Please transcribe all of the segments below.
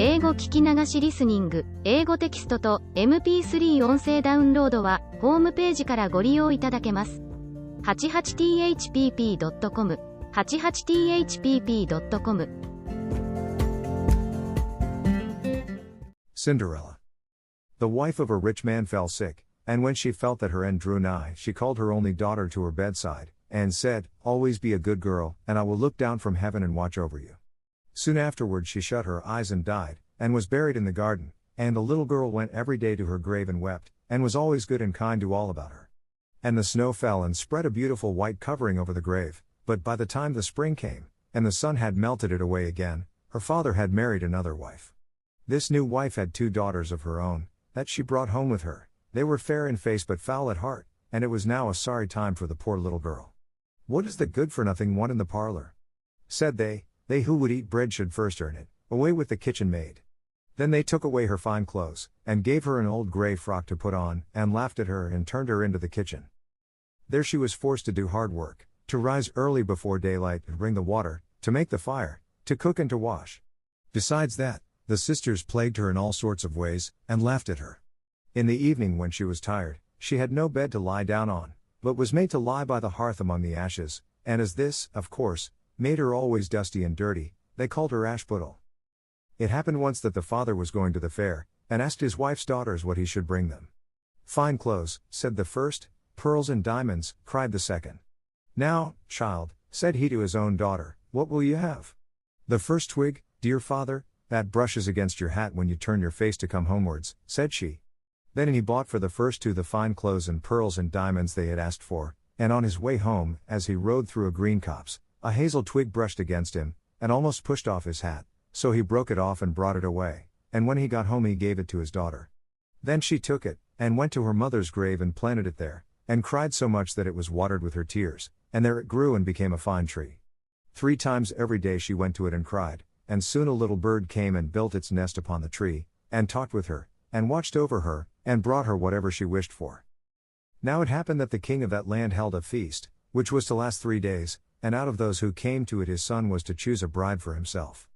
英語聞き流しリスニング、英語テキストと MP3 音声ダウンロードは、ホームページからご利用いただけます。88thpp.com 88thpp.com Cinderella. The wife of a rich man fell sick, and when she felt that her end drew nigh, she called her only daughter to her bedside, and said, "Always be a good girl, and I will look down from heaven and watch over you." Soon afterward she shut her eyes and died, and was buried in the garden, and the little girl went every day to her grave and wept, and was always good and kind to all about her. And the snow fell and spread a beautiful white covering over the grave, but by the time the spring came, and the sun had melted it away again, her father had married another wife. This new wife had 2 daughters of her own, that she brought home with her. They were fair in face but foul at heart, and it was now a sorry time for the poor little girl. "What is the good-for-nothing one in the parlor?" said they. "They who would eat bread should first earn it. Away with the kitchen maid." Then they took away her fine clothes, and gave her an old grey frock to put on, and laughed at her and turned her into the kitchen. There she was forced to do hard work, to rise early before daylight and bring the water, to make the fire, to cook and to wash. Besides that, the sisters plagued her in all sorts of ways, and laughed at her. In the evening when she was tired, she had no bed to lie down on, but was made to lie by the hearth among the ashes, and as this, of course, made her always dusty and dirty, they called her Ashputtel. It happened once that the father was going to the fair, and asked his wife's daughters what he should bring them. "Fine clothes," said the first. "Pearls and diamonds," cried the second. "Now, child," said he to his own daughter, "what will you have?" "The first twig, dear father, that brushes against your hat when you turn your face to come homewards," said she. Then he bought for the first 2 the fine clothes and pearls and diamonds they had asked for, and on his way home, as he rode through a green copse, a hazel twig brushed against him, and almost pushed off his hat, so he broke it off and brought it away, and when he got home he gave it to his daughter. Then she took it, and went to her mother's grave and planted it there, and cried so much that it was watered with her tears, and there it grew and became a fine tree. 3 times every day she went to it and cried, and soon a little bird came and built its nest upon the tree, and talked with her, and watched over her, and brought her whatever she wished for. Now it happened that the king of that land held a feast, which was to last 3 days, and out of those who came to it his son was to choose a bride for himself.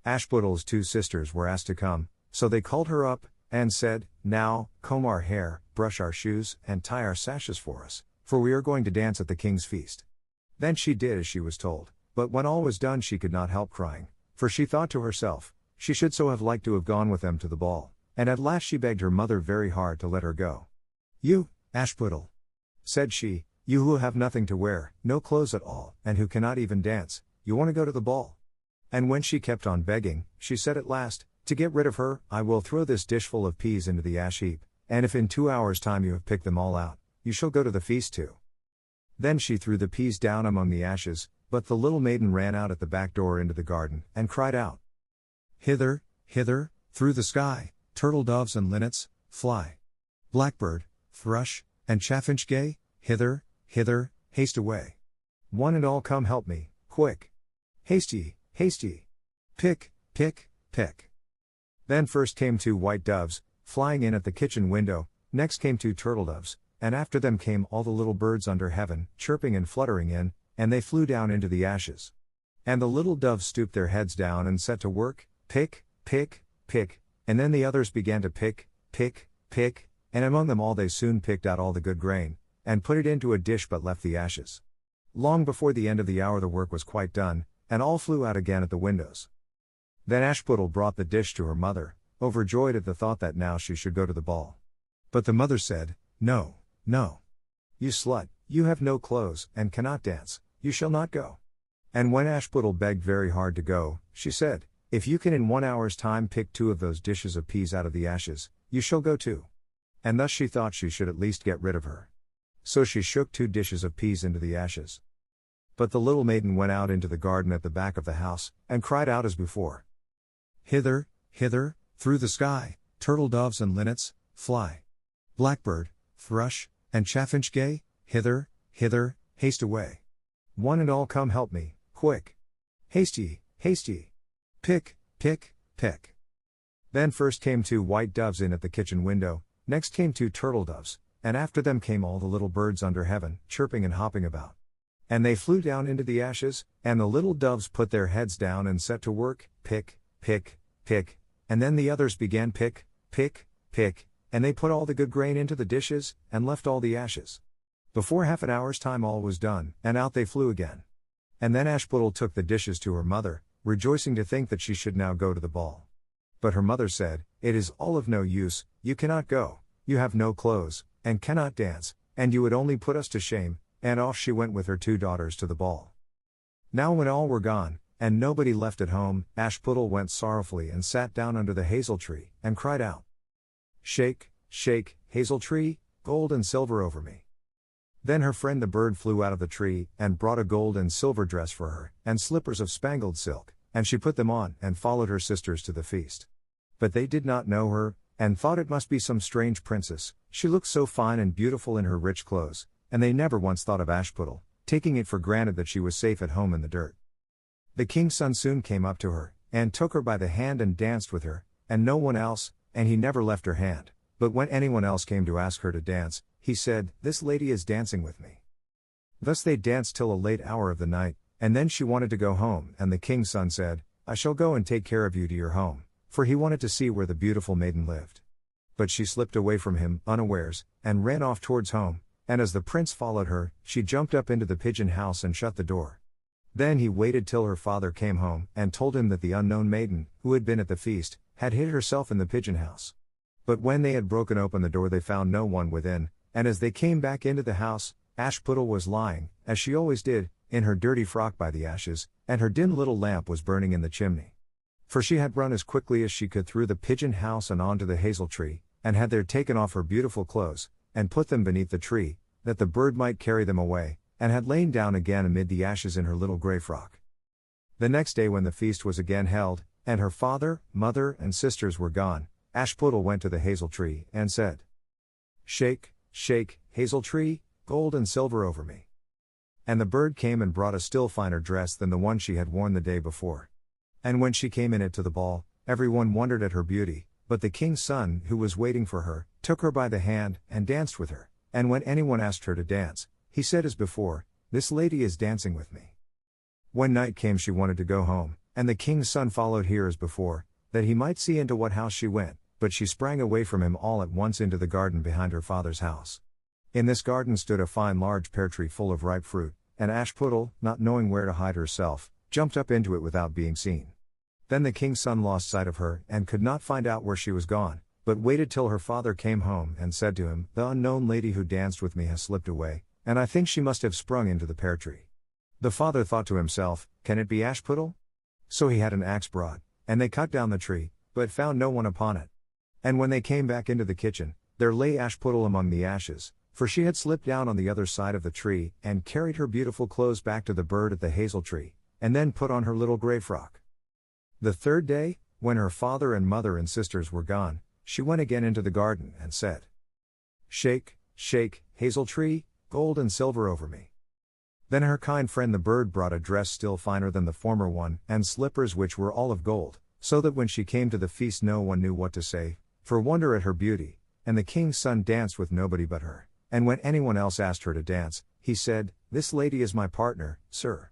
Ashputtel's 2 sisters were asked to come, so they called her up, and said, "Now, comb our hair, brush our shoes, and tie our sashes for us, for we are going to dance at the king's feast." Then she did as she was told, but when all was done she could not help crying, for she thought to herself, she should so have liked to have gone with them to the ball, and at last she begged her mother very hard to let her go. "You, Ashputtel," said she, "you who have nothing to wear, no clothes at all, and who cannot even dance, you want to go to the ball?" And when she kept on begging, she said at last, "To get rid of her, I will throw this dishful of peas into the ash heap, and if in 2 hours' time you have picked them all out, you shall go to the feast too." Then she threw the peas down among the ashes, but the little maiden ran out at the back door into the garden, and cried out, "Hither, hither, through the sky, turtle doves and linnets, fly. Blackbird, thrush, and chaffinch gay, hither, hither, haste away. One and all come help me, quick. Haste ye, haste ye. Pick, pick, pick." Then first came 2 white doves, flying in at the kitchen window, next came 2 turtle doves, and after them came all the little birds under heaven, chirping and fluttering in, and they flew down into the ashes. And the little doves stooped their heads down and set to work, pick, pick, pick, and then the others began to pick, pick, pick, and among them all they soon picked out all the good grain, and put it into a dish but left the ashes. Long before the end of the hour the work was quite done, and all flew out again at the windows. Then Ashputtel brought the dish to her mother, overjoyed at the thought that now she should go to the ball. But the mother said, "No, no. You slut, you have no clothes, and cannot dance, you shall not go." And when Ashputtel begged very hard to go, she said, "If you can in 1 hour's time pick 2 of those dishes of peas out of the ashes, you shall go too." And thus she thought she should at least get rid of her. So she shook 2 dishes of peas into the ashes. But the little maiden went out into the garden at the back of the house, and cried out as before, "Hither, hither, through the sky, turtle doves and linnets, fly. Blackbird, thrush, and chaffinch gay, hither, hither, haste away. One and all come help me, quick. Haste ye, haste ye. Pick, pick, pick." Then first came 2 white doves in at the kitchen window, next came 2 turtle doves, and after them came all the little birds under heaven, chirping and hopping about. And they flew down into the ashes, and the little doves put their heads down and set to work, pick, pick, pick, And then the others began pick, pick, pick, and they put all the good grain into the dishes, and left all the ashes. Before half an hour's time all was done, and out they flew again. And then Ashputtel took the dishes to her mother, rejoicing to think that she should now go to the ball. But her mother said, "It is all of no use, you cannot go, you have no clothes, and cannot dance, and you would only put us to shame," and off she went with her 2 daughters to the ball. Now when all were gone, and nobody left at home, Ashputtel went sorrowfully and sat down under the hazel tree, and cried out, "Shake, shake, hazel tree, gold and silver over me." Then her friend the bird flew out of the tree, and brought a gold and silver dress for her, and slippers of spangled silk, and she put them on, and followed her sisters to the feast. But they did not know her, and thought it must be some strange princess, she looked so fine and beautiful in her rich clothes, and they never once thought of Ashputtel, taking it for granted that she was safe at home in the dirt. The king's son soon came up to her, and took her by the hand and danced with her, and no one else, and he never left her hand, but when anyone else came to ask her to dance, he said, "This lady is dancing with me." Thus they danced till a late hour of the night, and then she wanted to go home, and the king's son said, "I shall go and take care of you to your home," for he wanted to see where the beautiful maiden lived. But she slipped away from him, unawares, and ran off towards home, and as the prince followed her, she jumped up into the pigeon house and shut the door. Then he waited till her father came home, and told him that the unknown maiden, who had been at the feast, had hid herself in the pigeon house. But when they had broken open the door they found no one within, and as they came back into the house, Ashputtel was lying, as she always did, in her dirty frock by the ashes, and her dim little lamp was burning in the chimney. For she had run as quickly as she could through the pigeon house and on to the hazel tree, and had there taken off her beautiful clothes, and put them beneath the tree, that the bird might carry them away, and had lain down again amid the ashes in her little grey frock. The next day when the feast was again held, and her father, mother, and sisters were gone, Ashputtel went to the hazel tree, and said, "Shake, shake, hazel tree, gold and silver over me." And the bird came and brought a still finer dress than the one she had worn the day before. And when she came in it to the ball, everyone wondered at her beauty, but the king's son, who was waiting for her, took her by the hand, and danced with her, and when anyone asked her to dance, he said as before, "This lady is dancing with me." When night came she wanted to go home, and the king's son followed her as before, that he might see into what house she went, but she sprang away from him all at once into the garden behind her father's house. In this garden stood a fine large pear tree full of ripe fruit, and Ashputtel, not knowing where to hide herself, jumped up into it without being seen. Then the king's son lost sight of her, and could not find out where she was gone, but waited till her father came home, and said to him, "The unknown lady who danced with me has slipped away, and I think she must have sprung into the pear tree." The father thought to himself, "Can it be Ashputtel?" So he had an axe brought, and they cut down the tree, but found no one upon it. And when they came back into the kitchen, there lay Ashputtel among the ashes, for she had slipped down on the other side of the tree, and carried her beautiful clothes back to the bird at the hazel tree, and then put on her little grey frock. The third day, when her father and mother and sisters were gone, she went again into the garden, and said, "Shake, shake, hazel tree, gold and silver over me." Then her kind friend the bird brought a dress still finer than the former one, and slippers which were all of gold, so that when she came to the feast no one knew what to say, for wonder at her beauty, and the king's son danced with nobody but her, and when anyone else asked her to dance, he said, "This lady is my partner, sir."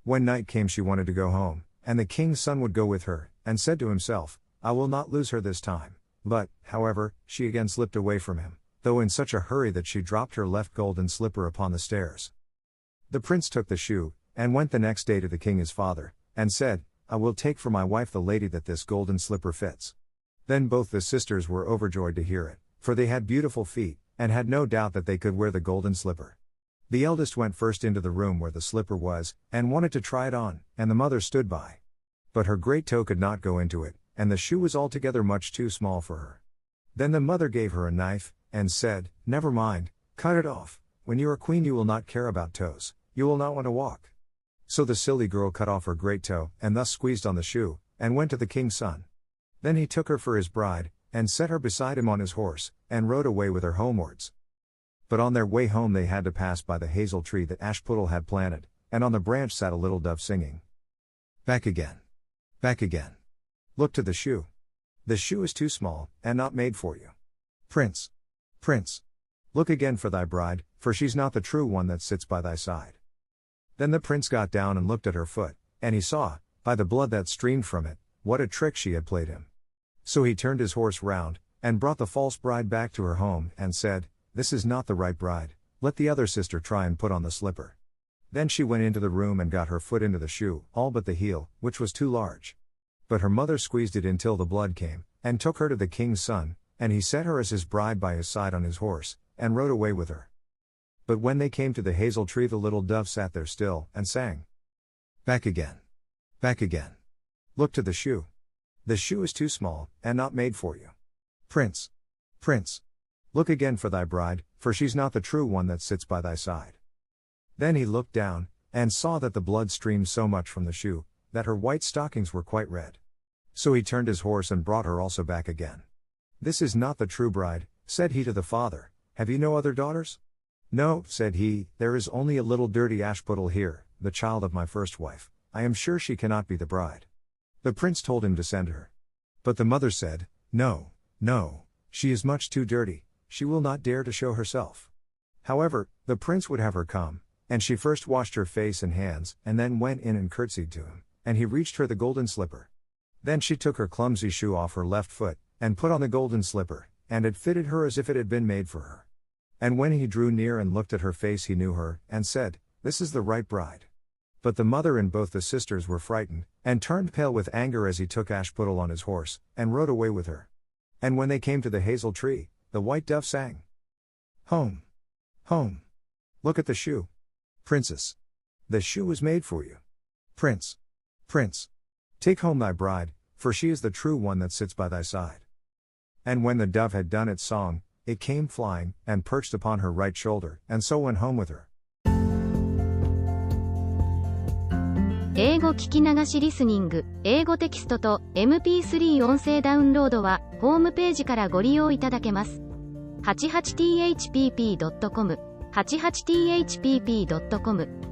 When night came she wanted to go home, and the king's son would go with her, and said to himself, "I will not lose her this time," but, however, she again slipped away from him, though in such a hurry that she dropped her left golden slipper upon the stairs. The prince took the shoe, and went the next day to the king his father, and said, "I will take for my wife the lady that this golden slipper fits." Then both the sisters were overjoyed to hear it, for they had beautiful feet, and had no doubt that they could wear the golden slipper. The eldest went first into the room where the slipper was, and wanted to try it on, and the mother stood by. But her great toe could not go into it, and the shoe was altogether much too small for her. Then the mother gave her a knife, and said, "Never mind, cut it off, when you are queen you will not care about toes, you will not want to walk." So the silly girl cut off her great toe, and thus squeezed on the shoe, and went to the king's son. Then he took her for his bride, and set her beside him on his horse, and rode away with her homewards. But on their way home they had to pass by the hazel tree that Ashputtel had planted, and on the branch sat a little dove singing, "Back again. Back again. Look to the shoe. The shoe is too small, and not made for you. Prince. Prince. Look again for thy bride, for she's not the true one that sits by thy side." Then the prince got down and looked at her foot, and he saw, by the blood that streamed from it, what a trick she had played him. So he turned his horse round, and brought the false bride back to her home, and said, "This is not the right bride, let the other sister try and put on the slipper." Then she went into the room and got her foot into the shoe, all but the heel, which was too large. But her mother squeezed it until the blood came, and took her to the king's son, and he set her as his bride by his side on his horse, and rode away with her. But when they came to the hazel tree, the little dove sat there still, and sang, "Back again. Back again. Look to the shoe. The shoe is too small, and not made for you. Prince. Prince. Look again for thy bride, for she's not the true one that sits by thy side." Then he looked down, and saw that the blood streamed so much from the shoe, that her white stockings were quite red. So he turned his horse and brought her also back again. "This is not the true bride," said he to the father. "Have you no other daughters?" "No," said he, "there is only a little dirty ashputtel here, the child of my first wife. I am sure she cannot be the bride." The prince told him to send her. But the mother said, "No, no, she is much too dirty, she will not dare to show herself." However, the prince would have her come, and she first washed her face and hands, and then went in and curtsied to him, and he reached her the golden slipper. Then she took her clumsy shoe off her left foot, and put on the golden slipper, and it fitted her as if it had been made for her. And when he drew near and looked at her face, he knew her, and said, "This is the right bride." But the mother and both the sisters were frightened, and turned pale with anger as he took Ashputtel on his horse, and rode away with her. And when they came to the hazel tree, the white dove sang, "Home! Home! Look at the shoe! Princess! The shoe was made for you. Prince! Prince! Take home thy bride, for she is the true one that sits by thy side." And when the dove had done its song, it came flying, and perched upon her right shoulder, and so went home with her. 英語聞き流しリスニング、英語テキストと MP3 音声ダウンロードは、ホームページからご利用いただけます。88thpp.com、88thpp.com